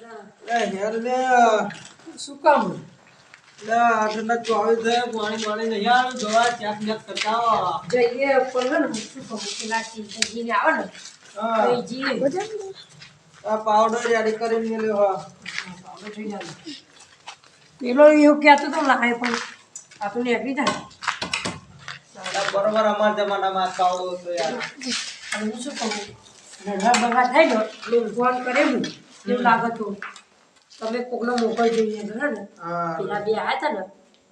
Hair લે શું કામ આટલા 24 પાણી નહીં આવે દવા ચેક મેક કરતા આવો જઈએ પણ ને શું કહું પેલા ચીંતાજીને આવે ને હા જઈએ આ પાવડર રેડી કરીને મેલ્યો હા પાવડર થઈ જાય પેલો એવું કહેતો તો લાય પણ આ તો નીકળી જાય બરોબર અમાર જમાનામાં પાવડો હતો યાર અને હું શું કહું નડવા બગા થાય ને એટલે ફોન કરેલું એવું લાગે તો તમે કોકનો મોકલ જોઈએ ઘરે ને પેલા બે આવ્યા હતા ને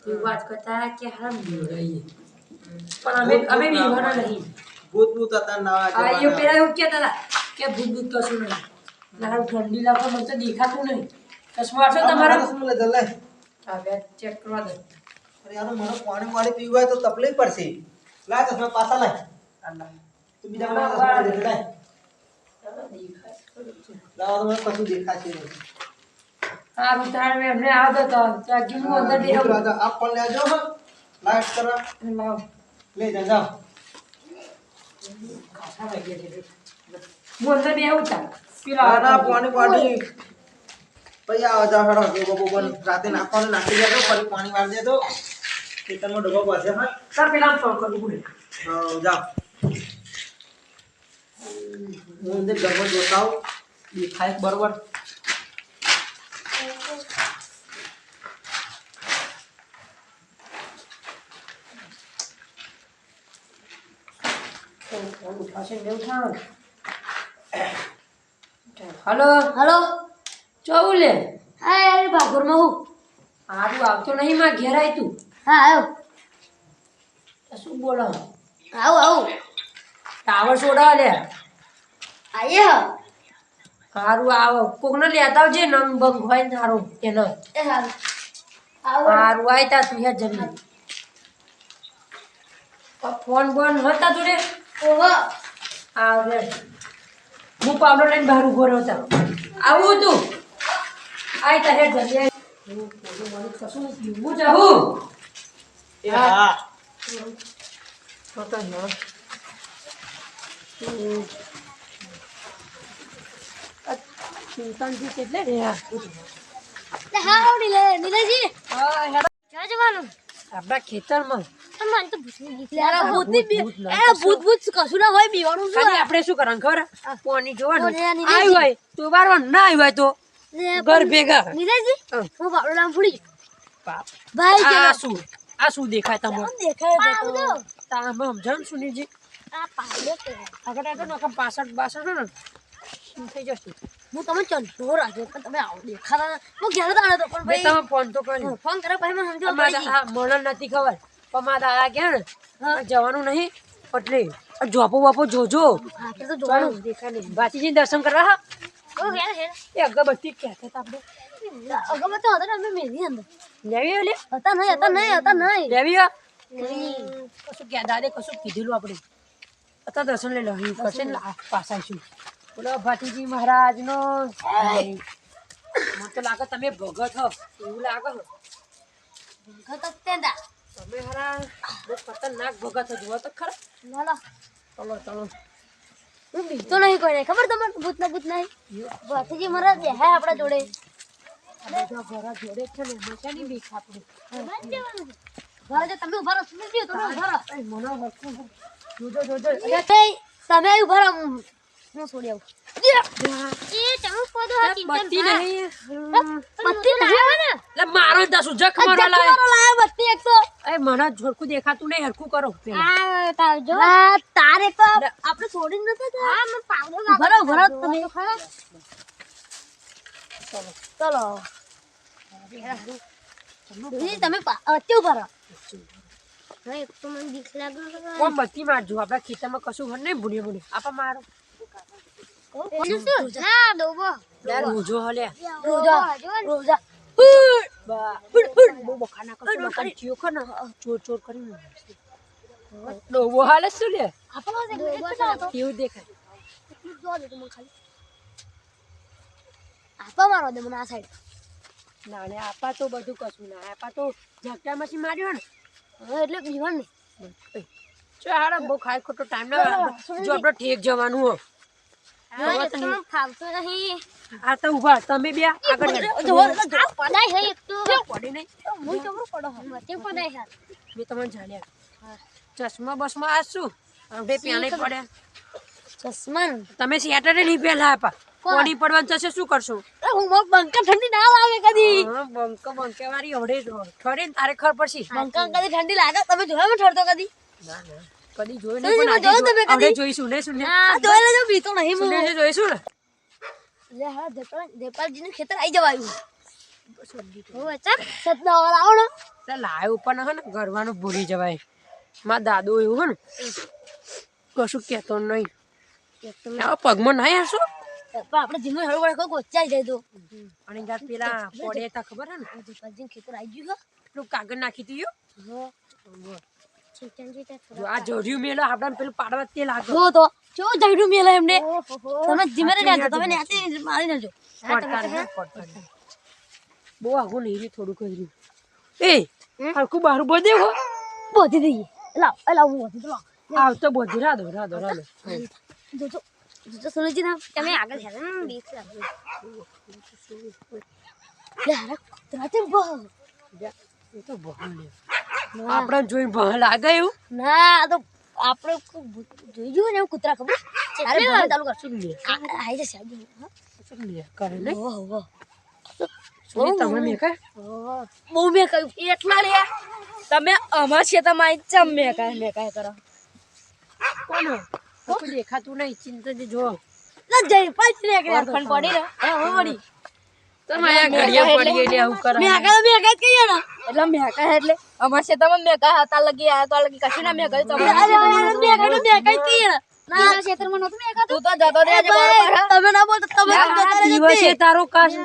તો વાત કરતા કે હારા મેળવીએ પણ અમે બીવાના નહીં ભૂત હતા નવા આ એ પેલા એવું કહેતા હતા કે ભૂત કશું નહીં ના ઠંડી લાગે મને તો દેખાતું નહીં ચશ્મા છો તમારા ચશ્મા લે હા બે ચેક કરવા દે અરે યાર મને પાણી પીવું હોય તો તકલીફ પડશે લાય ચશ્મા પાછા લાય અલ્લા તું બીજા મને ચશ્મા દે લાય લાવ તો મને કશું દેખાશે નહીં હા ઉતાર મે એમને આવતો તો ત્યાં ગીનું અંદર દે રાજા આપ પણ લેજો લાઈટ કરવા લાવ લે જાઓ ખાસા વાગ્યા છે હું અંદર બે આવું તા પેલા ના પાણી પછી આવા જા હડો ડોબો બન રાતે નાખવાનું નાખી દેજો ફરી પાણી વાર દેજો ખેતરમાં ડોબો પાછે હા સર પેલા ફોન કરું બોલે હા જા હું અંદર ઘરમાં જોતા આવું દેખાય બરોબર हेलो हेलो चौले हाँ यार भागुर में हूँ आरू आवतो नहीं मां घेर आई तू हाँ आओ શું બોલો आओ आओ ટાવર છોડા લે आइए हो હારું આવો કોકને લેતા આવજે નંગ બંગ હોય ને હારું એનો ए हाँ आओ હારું આયતા તું હે જલ્દી ફોન બોન હતા તું રે ओहो આવ રે હું પાવડર લઈને બહાર ઉભો રહ્યો તા આવું તું આયતા હે જલ્દી આય હું મને કશું પીવું જાઉં હા તો ના ચિંતનજી કેટલે રે ले हाँ नीले जी હા હેડા क्या जवान આપણા ખેતરમાં तो मन तो भूत नहीं निकले यार भूत नहीं ए भूत भूत कશું ના હોય બીવાનું શું ખાલી આપણે શું કરવાનું ખબર પાણી જોવાનું પાણી આવ્યું હોય તો વારવાનું ના આવ્યું હોય તો ઘર ભેગા नीले जी हाँ। वो बाबू नाम फुड़ी બાપ भाई આ શું દેખાય તમને देखा है तो તમે સમજણ સુનીજી आ पाले के આગળ આગળ નકમ 65 ને શું થઈ જશે હું તમે ચંદો રાખ્યો પણ તમે આવો દેખાતા હું ઘેર તો આવ્યો તો પણ ભાઈ ભાઈ તમે ફોન તો કર્યો ફોન કરે ભાઈ મને સમજો અમારા આ મને નથી ખબર પણ મારા આ ગયા ને જવાનું નહીં એટલે જોપો બાપો જોજો આપણે તો ચાલો જોવાનું દેખાય નહીં બાચીજી દર્શન કરવા હા ઓ ઘેર ઘેર એ અગરબત્તી કહેતા હતા આપણે અગમે તો હતા ને અમે મેરી અંદર લેવી લે હતા નહીં લેવી કશું કે દાદે કશું કીધેલું આપણે અત્યારે દર્શન લઈ લો પછી ને પાછા છું બોલો ભાટીજી મહારાજનો મને તો લાગે તમે ભગત હો એવું લાગે હો ખતક તેંદા તમે હારા બહુ ખતરનાક ભગત હો જુઓ તો ખરા લાલા ચલો ચલો હું બીતો નહીં કોઈ નહીં ખબર તમને ભૂત નહીં ભાતીજી મહારાજ હે આપણા જોડે આ બધા ઘરા જોડે છે ને મજાની બીક આપણે ઘરે જો તમે ઉભા રહો તમે જો તમે ઉભા રહો એ મને વસ્તુ જોજો જોજો અરે તમે ઉભા રહો હું છોડી આવું એ તમે કોદો હા બત્તી નહીં બત્તી ના આવે ને લે મારો દસુ જખ મારો લાય લાય બત્તી એક તો એ મને જોરકું દેખાતું નહીં હરખું કરો આ તાજો તારે તો આપણે છોડી નથી હા મે પાવડો ઉભા રહો તમે ચલો તમે અત્તે ઉભા રહો એક તો મને બીક લાગે કોમ બત્તી મારજો આપણા ખેતરમાં કશું હર નહીં ભૂલી આપા મારો ના દોબો યાર રોજો હલે રોજા બહુ બખાના કશું બખાન થયો ખને ચોર કરીને ડોબો હાલે શું લે કેવું દેખાય આપા મારો દે મને આ સાઈડ ના ને આપા તો બધું કશું ના આપા તો ઝાકટા માંથી માર્યો ને એટલે બીવાન ને ચાલ બહુ ખાય ખોટો ટાઈમ ના જો આપણે ઠેક જવાનું હો ફાવતો નહીં આ તો ઊભા તમે બે આગળ હેડો. પડાય છે એક તો પડી નહીં હું કેવું પડો મતે પડાય છે મેં તમને જાણ્યા ચશ્મા બસમાં આ શું આપણે પ્યાને પડ્યા ચશ્મા તમે સેટરડે નહીં પહેલા આપા કોની પડવાનું થશે શું કરશો હું બંકા ઠંડી ના લાગે કદી બંકે વાળી હવડે ઠરે ને તારે ખબર પડશે બંકા કદી ઠંડી લાગે તમે જોયા મેં ઠરતો કદી ના ના કદી જોઈ નહીં, નહીં જોયું તમે પણ કદી? આપણે જોઈશું ને સુને આ જોઈ લેજો બીતો નહીં હું સુને જોઈશું ને લે હા દેપાલજી નું ખેતર આવી જવાયું હું અચ્છા સદના વાળા આવો ને એટલે લાવ્યો પણ હે ને ગરવાનું ભૂલી જવાય મારા દાદો એવું હે ને કશું કહેતો નહીં આવા પગમાં ના આવશો પણ આપણે ધીમે હળવું હળવું ગોચાઈ જાય તો અને જાત પેલા પડે તા ખબર હે ને દેપાલજી ખેતર આવી ગયું પેલું કાગળ નાખી દીધું છે જો આ જોડ્યું મેલો આપણે પેલું પાડવા તે લાગે જો તો જો જઈડું મેલે એમને તમે ધીમે રહેજો તમે નેતે મારી નાજો પડતા નહીં, પડતા નહીં. બહુ આગું નહીં રહ્યું થોડું કર્યું એ હરખું બારું બધે હો બોધી દઈએ લાવ હું બોધી લાવ આવતો બધી રાધો જો જો સુનજી ના તમે આગળ હેલો ને બીક લાગે લે હારા તરાતે બહુ એ તો બહાને આપણે જોઈને બહાર લાગે એવું ના આ તો આપણે જોઈ જોયું ને કૂતરા ખબર અરે ભાઈ ચાલુ કરશું શું લે આઈ જશે શું લે કરે નહીં ઓહો શું તમે મેં કહે બહુ મેં કહ્યું એટલા લે તમે અમાર ખેતરમાં આવી ચમ મેં કહે કરો કોણ કશું દેખાતું નહીં ચિંતા જો ના જઈ પાછી ને કે ફન પડી ને હે હો પડી તમે આ ઘડિયા પડી એટલે આવું કરે મેં કહે કહીએ ને એટલે મેં કહે એટલે અમાર ખેતરમાં મેં કહે હતા લગી આ તો લગી કશું ના મેં કહ્યું તમે અરે મેં કહે કહીએ ને ના ખેતરમાં નહોતું મેં કહ્યું તું તો જતો રહે બરોબર તમે ના બોલતો તમે જતો રહે દિવસે તારો કાશ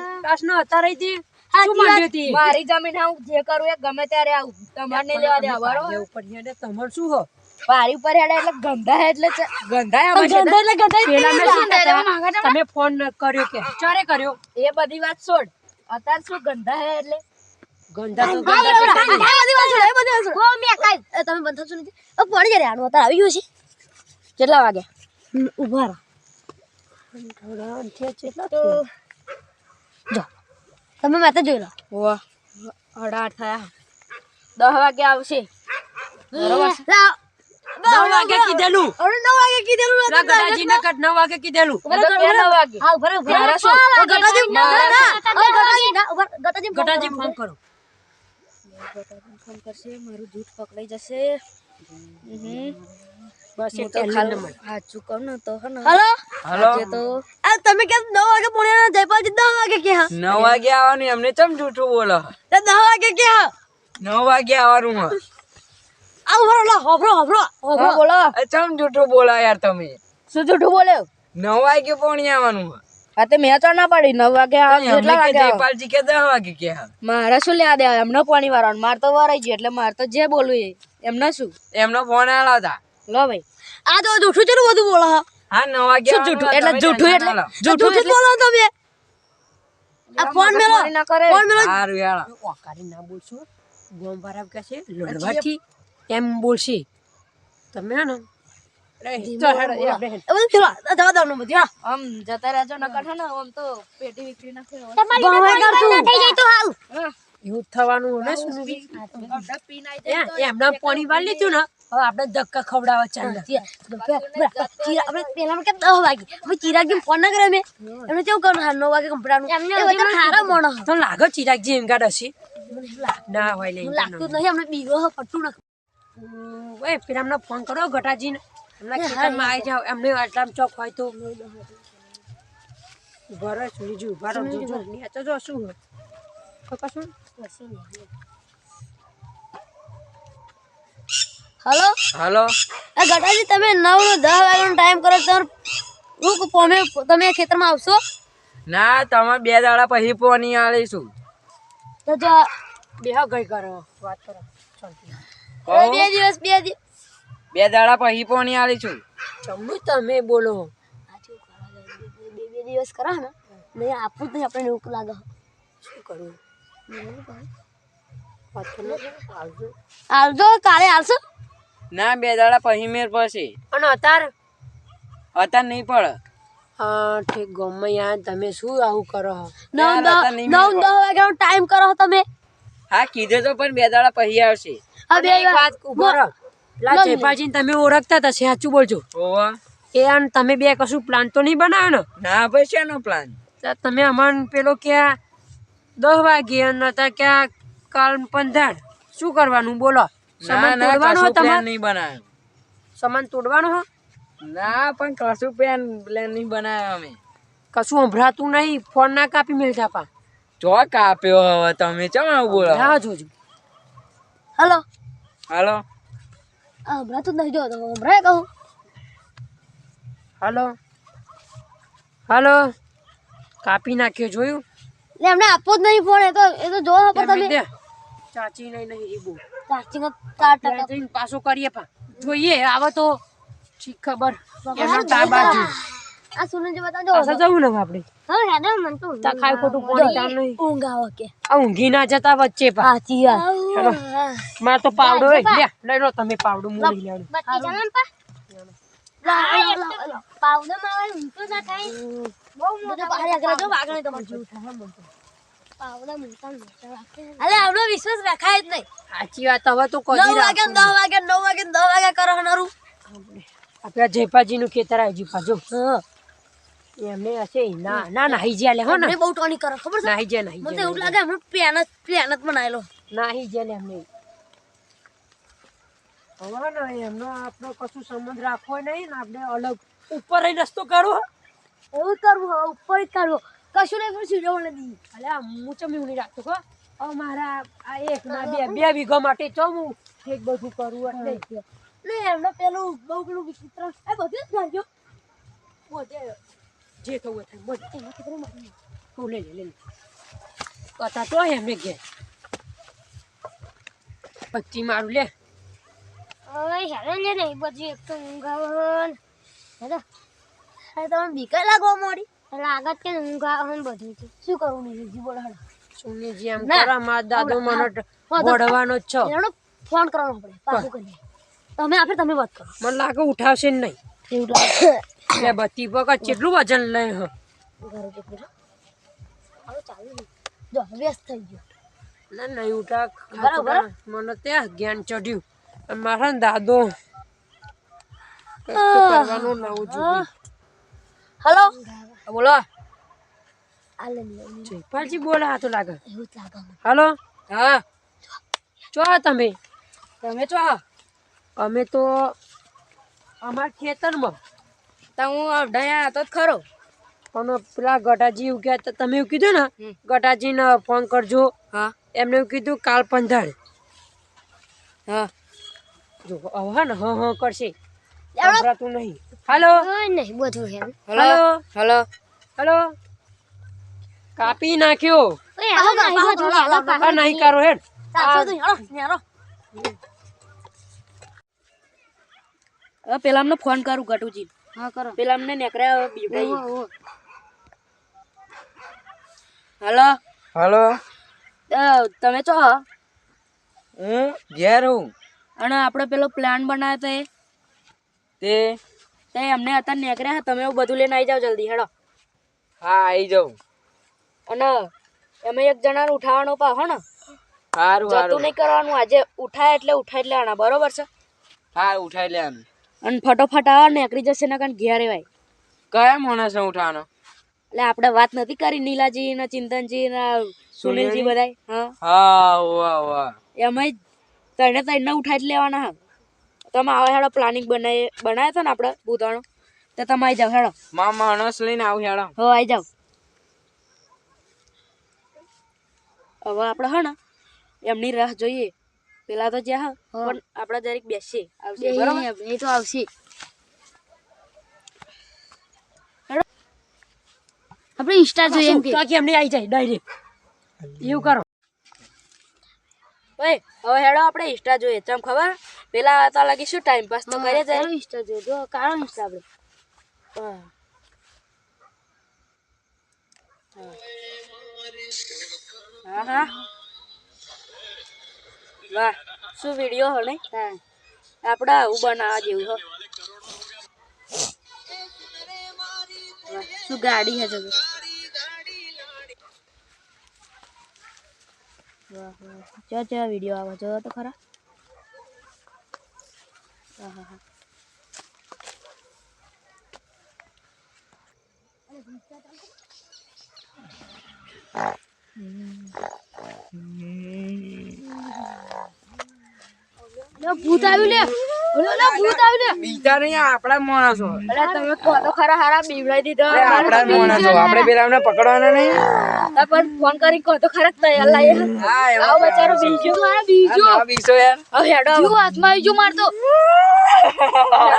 ન હતા રહી હતી શું માંડ્યો હતી મારી જમીન હું જે કરું એ ગમે ત્યારે આવું તમારે નહીં લેવા દેવા બરોબર ઉપર હેડે તમાર શું હો પારી પર હેડે એટલે ગંધા એટલે ગંધા એટલે પેલા મેં શું કહેતા? તમે ફોન કર્યો કે ચારે કર્યો એ બધી વાત છોડ અત્યારે શું ગંધા હે એટલે ગંધા તો હા, ગંધા બરાબર. પેટા હા, બધી વાત છોડ, એ બધી વાત છોડ. તમે બંધ થશો નથી પડી જાય આનું અત્યારે આવી ગયું છે કેટલા વાગે ઉભા રહો થોડા અંઠિયા કેટલા તો જો તમે માતે જોઈ લો વાહ 18 થયા 10 વાગે આવશે બરોબર. લાવ. 9 વાગે કીધેલું અરે 9 વાગે કીધેલું હતું. ના ગટાજી ને 9 વાગે કીધેલું ઉભા રહો, હા, ઉભા રહો, ઉભા રહો. ઓ, ગટાજી, ના, ગટાજી, ના, ઉભા રહો, ગટાજી, ગટાજી ફોન કરો ફોન કરશે મારું જૂઠ પકડાઈ જશે બસ હું એક તો પહેલી નંબર સાચું કહું ને તો હે ને હેલો આજે તો આ તમે કેમ 9 વાગે પોણે જયપાલજી 10 વાગે કે હા 9 વાગે આવવાનું એમને ચમ જૂઠું બોલો 10 વાગે કે હા 9 વાગે આવવાનું હ આ ઉભા રહો હોભરો બોલો એ ચમ જૂઠું બોલા યાર તમે શું જૂઠું બોલ્યો 9 વાગે પોણી આવવાનું હ આ તે મેં તો ના પાડી 9 વાગે આવ એમને કે જયપાલજી કે 10 વાગે કે હા મારે શું લેવા દે એમને પાણી વાળવાનું માર તો વરાઈ ગયું એટલે માર તો જે બોલવું એ એમને શું એમનો ફોન આલા હતા લો ભાઈ આ તો જૂઠું ચેટલું બધું બોલો હા હા 9 વાગે શું જૂઠું એટલે જૂઠું એટલે જૂઠું જ બોલો તમે આ ફોન મેલો ફોન મેલો હારું યાર ઓકારી ના બોલશો ગોમ બરાબર કે છે લડવાથી એમ બોલશે તમે હે ને તો હેડો એ આપણે હેડ. એ બધું ચલો જવા દો બધું હા આમ જતા રહેજો ન કાઠો ને આમ તો પેટી વિકરી નાખે તમારી થઈ જાય તો હાલ એવું જ થવાનું ને સુનવી એમના પાણી વાળ લીધું ને હવે આપણે ધક્કા ખવડાવવા ચાલે આપણે પેલામાં કેમ 10 વાગે હવે ચિરાગજી ફોન ના કરે મેં એમને કેવું કરવાનું હાલ 9 વાગે કંપડાનું એ બધા હારા મોણો તો લાગો ચિરાગજી એમ ગાડ હશે ના હોય લે લાગતું જ નહીં અમને બીવો ફટું ના ઓય પેલા એમને ફોન કરો ગટાજીને એમના ખેતરમાં આવી જાવ એમને આટલામાં ચોક હોય તો ઉભા રહો સુનીજી ઉભા રહો જોજો નીચે જો શું હોય કશું હલો હાલો આ ગટાજી તમે 9 નો 10 વાગ્યાનો ટાઈમ કરો તો તમે ખેતરમાં આવશો ના તમે 2 દાડા પછી પોણી આલીશું તો જો બેહો ગઈ કરો વાત કરો શાંતિ બે દિવસ 2 દાડા પછી પોણી આલીશું ચમનું તમે બોલો બે દિવસ કરા ને નહીં આપું જ નહીં આપણે એવું લાગે શું કરવું વાત કરો આવજો આવજો કાલે આવશો ના 2 દાડા પછી મેર પછી અને અત્યારે અત્યારે નહીં પડે ઠીક ગમે યાર તમે શું આવું કરો હો? 9-10 વાગ્યાનો ટાઈમ કરો છો તમે. હા કીધું તો પણ 2 દાડા પછી આવશે. હવે એક વાત ઉભા રહો. પેલા જયપાલજીને તમે ઓળખતા હતા સાચું બોલજો. ઓવા એ અને તમે બે કશું પ્લાન તો નહીં બનાવ્યો ને? ના ભાઈ શેનો પ્લાન? તો તમે અમન પેલો ક્યાં 10 વાગે અને હતા ક્યાં કાલ 15 શું કરવાનું બોલો? સામાન તોડવાનો કશું તમારે? પ્લાન નહીં બનાવ્યો. સામાન તોડવાનો હો? ના પણ કશું પ્લાન નહીં બનાવ્યો અમે. કશું સંભળાતું નહીં. ફોન ના કાપી મેલતા પા. ચો કાપ્યો હવે તમે ચમ આવું બોલો? હા જોજો. હલો હાલો હમણાં તો નહીં જો તો હમણાં કહું. હાલો હાલો કાપી નાખ્યો જોયું? એટલે એમને આપવો જ નહીં ફોન. એ તો જો પણ તમે દે. ચાચી નહીં એ બહુ ચાર્જિંગ 4%. જઈને પાછો કરીએ પા જોઈએ આવે તો ઠીક ખબર એમનો તા બાજુ આ સુનન જે બતાજો. પાછા જવું ને આપણે હા હેડો મન તો તા ખાય ખોટું પાણી ચાલ નહીં. ઊંઘ આવે કે આ ઊંઘી ના જતા વચ્ચે પા. સાચી વાત. હેલો માર તો પાવડો હોય લે લઈ લો તમે પાવડો હું લઈ લેવાનું. બત્તી ચાલે પા પાવડર મારવાનું ઊંઘ ના થાય. બહુ મોટો બહાર આગળ જો વાગણે તમારે જેવું થાય મન તો. પાવડર મોટા અલે આવડો વિશ્વાસ રખાય જ નહીં. સાચી વાત હવે તો 9 વાગે 10 વાગે કરો હનારું. આપણા જયપાજી નું ખેતર આવી પાછો એમને હશે ના ના નાહી જ્યા લે હો ને મને બહુ ટોની કરો ખબર છે. નાહી જ્યા મને તો એવું લાગે હમણાં પ્લાન જ બનાવેલો. નાહી જ્યા લે એમને હવે ને એમનો આપણો કશું સંબંધ રાખવો નહીં ને આપણે અલગ ઉપર રહી રસ્તો કાઢો. એવું કરવું હવે ઉપર જ કરવું. કશું નહીં પણ સીધો નથી. અલ્યા હું ચમ એવું નહીં રાખતો કહો મારા આ એક ના બે વીઘા માટે ચમ હું એક બધું કરું એટલે ને એમને પેલું બહુ પેલું વિચિત્ર એ બધું જ કરજો. બધે જે થવું થાય બધે એમાં કેટલું મારી તું લે કથા તો એમને ઘેર પચ્ચી મારું લે હવે હેડે લે નહીં પછી એક તો ઊંઘ આવે હેડો. અરે તમે બીક લાગવા મોડી લાગત કે ઊંઘ આવે ને બધું છે. શું કરવું નહીં જી બોલો હેડો. સુનીજી એમ ના. કરા મારા દાદો મને વઢવાનો જ છો. એનો ફોન કરવાનો આપણે પાછું કરીએ. તમે વાત કરો. મને લાગે ઉઠાવશે જ નહીં. એવું લાગે એટલે બત્તી પકડ કેટલું વજન લે હ ઘરે કેટલું છે હવે ચાલુ નહીં. જો વ્યસ્ત થઈ ગયો. ના નહીં ઉઠા બરાબર. મને ત્યાં જ્ઞાન ચડ્યું અને મારા દાદો કંઈક તો કરવાનું લાવું જોઈએ. હલો બોલો આલે નહીં જયપાલજી બોલે આ તો લાગે. એવું જ લાગે મને. હાલો હા ચો તમે તમે ચો અમે તો અમારા ખેતરમાં તો હું અઢાયા હતો જ ખરો. પણ પેલા ગટાજી એવું કહે તમે એવું કીધું ને ગટાજીને ફોન કરજો. હા એમને એવું કીધું કાલ 15 હા જો હવે ને હ કરશે સંભળાતું નહીં. હાલો નહીં બધું હેલ હલો હલો હાલો કાપી નાખ્યો. આ નહીં કરો હેડ હવે પેલા અમને ફોન કરું ગટુજી. હા કરો. પેલા અમને નેકર્યા બીવડાઈ. હલો હલો તમે ચો હું ઘેર હું અને આપણે પેલો પ્લાન બનાવ્યો તે તે અમને અત્યારે નેકર્યા તમે એવું બધું લઈને આવી જાઓ જલ્દી હેડો. હા આવી જાઉં. અને એમાં એક જણાને ઉઠાવવાનો પાહો ને સારું જતું સારું નહીં કરવાનું. આજે ઉઠાય એટલે લેવાના બરોબર છે. હા ઉઠાઈ લે આને. અને ફટોફટ આવા નીકળી જશે ને કારણ ઘેર એવાય. કયા માણસ ઉઠાવાનો? એટલે આપણે વાત નથી કરી નીલાજી ને ચિંતનજી ને સુનિલજી બધાય. હા હા વાહ વાહ એમાં ત્રણે ઉઠાઈ જ લેવાના. હા તમે આવા હેડો પ્લાનિંગ બનાવ્યો હતો ને આપણે ભૂતાણો તો તમે આવી જાઓ હેડો. માણસ લઈને આવું હેડો. હો આવી જાઓ. હવે આપણે હે ને એમની રાહ જોઈએ. પેલા તો જ્યાં પણ આપણે જરીક બેસીએ આવશે બરોબર. એ તો આવશે. આપણે ઇન્સ્ટા જોઈએ એમ કે બાકી એમને આવી જાય ડાયરેક્ટ એવું કરો. ઓય હવે હેડો આપણે ઇન્સ્ટા જોઈએ. ચમ ખબર પેલા હતા લાગી શું ટાઈમ પાસ તો કરે જાય. ઇન્સ્ટા જોઈએ જો કારો ઇન્સ્ટા આપણે હા હા વાહ શું વિડીયો હો ને. આપણે આવું બનાવવા જેવું હો. વાહ શું ગાડી હે જગત વાહ વાહ ચા વિડીયો આવે જો તો ખરા હા ભૂત આવ્યું લે બોલો ભૂત આવ્યું લે બીજા નહીં આપડા માણસો અરે તમે કહો તો ખરા હારા બીવડાઈ દીધો આપડા માણસો આપણે પેલા પકડવાના નહીં પણ ફોન કરી કહો તો ખરા તૈયાર લાય આવો બચારો બીજો મારા બીજો ના બીસો યાર હવે હેડો જો હાથમાં આવી જો મારતો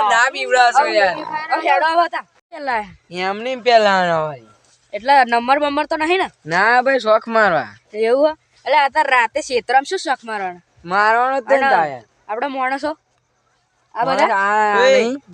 ના બીવડાશો યાર હવે હેડો આવતા પેલા એમ નહીં પેલા હોય એટલે નંબર તો નહીં ને ના ભાઈ શોખ મારવા એવું એટલે આ તાર રાતે ક્ષેત્રમાં શું શોખ મારવાનો મારવાનો જ ને યાર આપડે માણસો આ બધા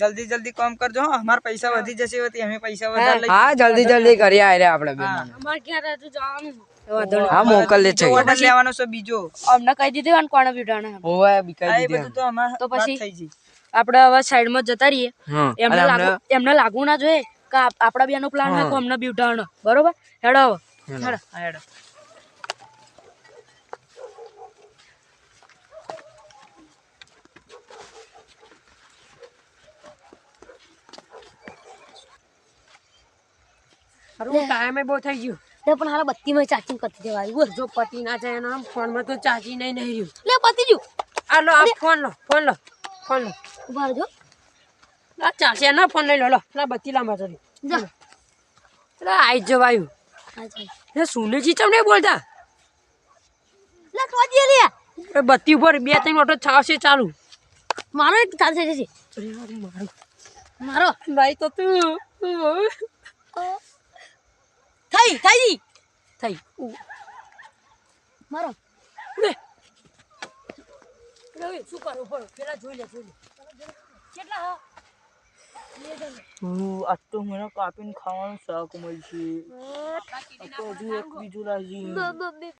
જલ્દી જલ્દી કામ કરજો અમાર પૈસા વધી જશે વતી અમે પૈસા વધારે લઈ હા જલ્દી કરી આરે આપણે બે અમાર ક્યાં રહેતું જવાનું હા મોકલ લે છે ઓર્ડર લેવાનો છે બીજો અમને કહી દીધું અને કોણે બીટાણે ઓય બીકાઈ આ એ બધું દીધું તો અમાર તો વાત પછી? થઈ ગઈ આપણે હવે સાઈડમાં જતા રહીએ હા એમને લાગવું ના જોઈએ કે આપડા બેનો પ્લાન હોય તો અમને બીટાણો બરોબર હેડો હવે હેડો હેડો ટાઈમે બહુ થઈ ગયું લે પણ હારા બત્તીમાં ચાર્જિંગ કરતી જવાય બોલ જો પતિ ના જાય એના ફોનમાં તો ચાર્જિંગ નહીં રહ્યું લે પતી ગયું આ લો આ ફોન લો ઉભા રહેજો આ ચાલશે ના ફોન લઈ લો ના બત્તી લાંબા ચડી જા એટલે આઈ જવાયું એ સુનેજી ચમ નહીં બોલતા લે તોજી લે એ બત્તી ઉપર 2-3 ઓટો છાવશે ચાલુ મારો એક ચાલશે છે મારો ભાઈ તો તું થઈ મારો શું કરું બોલો પેલા જોઈ લે કેટલા હા આજ તો મને કાપીને ખાવાનું શાક મળશે આ તો હજુ એક બીજું લાગી